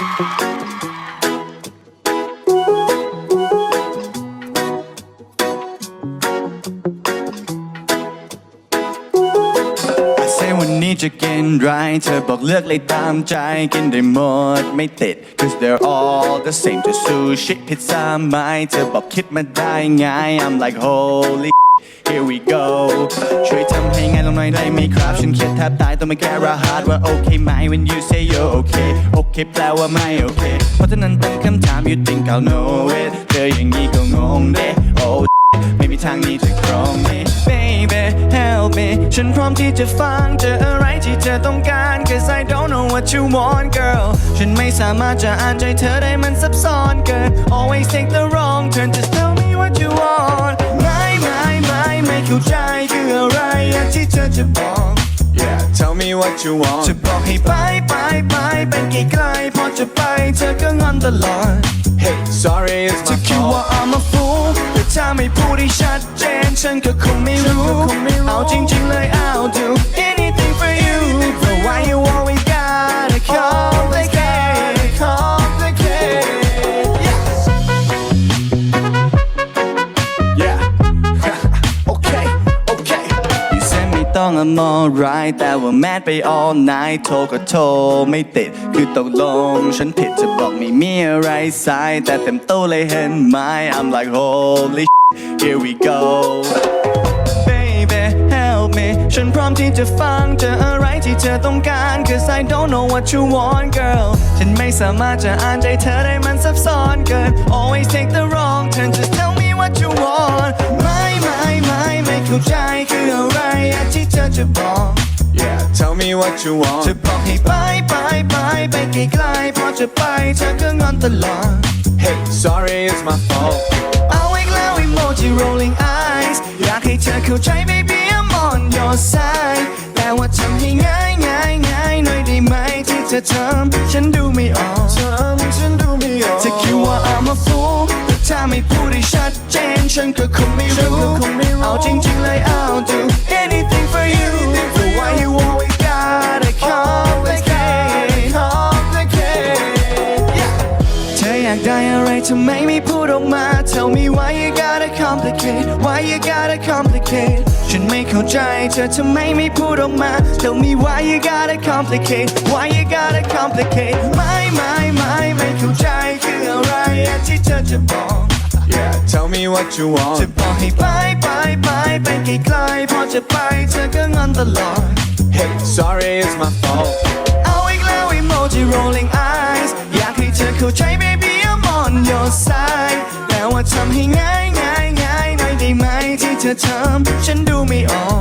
วันนี้จะกินไรเธอบอกเลือกเลยตามใจกินได้หมดไม่ติด cause they're all the same จะซูชิพิซซ่าไหมเธอบอกคิดมาได้ไง I'm like holy here we go ช่วยทำให้ง่ายลงหน่อยได้ไหมครับฉันเครียดแทบตายต้องมาแก้รหัสว่าโอเคไหม when you say you're okay โอเคแปลว่าไม่โอเคเพราะฉะนั้นตั้งคำถาม you think I'll know it เธออย่างนี้ก็งงเด้ ohไม่มีทางนี้จะครองนี่ baby help me ฉันพร้อมที่จะฟังเจออะไรที่เธอต้องการ cause I don't know what you want girl ฉันไม่สามารถจะอ่านใจเธอได้มันซับซ้อนเกิน always take the wrong turn just tell me what you want ไม่เข้าใจคืออะไรที่เธอจะบอก Yeah tell me what you want จะบอกให้ไปเป็นไกลๆพอจะไปเธอก็งอนตลอด Hey sorry it's จะ my คิดว่า fault I'm a fool แต่ถ้าไม่พูดให้ชัดเจนฉันก็คงไม่รู้เอาจริงๆเลย I'll do anything for you but why you always gotta complicate yeah okay you said ไม่ต้อง I'm alright แต่ว่าแมทไป all night โทรก็โทรไม่ติดคือตกลงฉันผิดจะบอกไม่มีอะไรสายแต่เต็มตู้เลยเห็นไหม I'm like holy here we go baby help me ฉันพร้อมที่จะฟังเจออะไรที่เธอต้องการ cause I don't know what you want girl ฉันไม่สามารถจะอ่านใจเธอได้มันซับซ้อนเกิน always take the wrong turn just tell me what you want ไม่เข้าใจคืออะไรที่เธอจะบอก Yeah tell me what you want จะบอกให้ไปไกลๆพอจะไปเธอก็งอนตลอด Hey sorry it's my fault เอาอีกแล้ว emoji rolling eyes อยากให้เธอเข้าใจ baby I'm on your side แต่ว่าทำให้ง่ายหน่อยได้ไหมที่เธอทำฉันดูไม่ออกเธอคิดว่า I'm a fool แต่ถ้าไม่พูดให้ชัดเจนฉันก็คงไม่รู้เอาจริงๆเลย I'll do anything for you but why you always gotta complicate yeah เธออยากได้อะไรทำไมไม่พูดออกมา Tell me why you gotta complicate ฉันไม่เข้าใจเธอทำไมไม่พูดออกมา Tell me why you gotta complicate ไม่เข้าใจคืออะไรที่เธอจะบอก Yeah tell me what you จะ want บอกให้ไปไกลๆพอจะไปเธอก็งอนตลอด Hey sorry it's my fault เอาอีกแล้ว emoji rolling eyes อยากให้เธอเข้าใจ baby I'm on your side แต่ว่าทำให้ง่ายหน่อยได้ไหมที่เธอทำฉันดูไม่ออก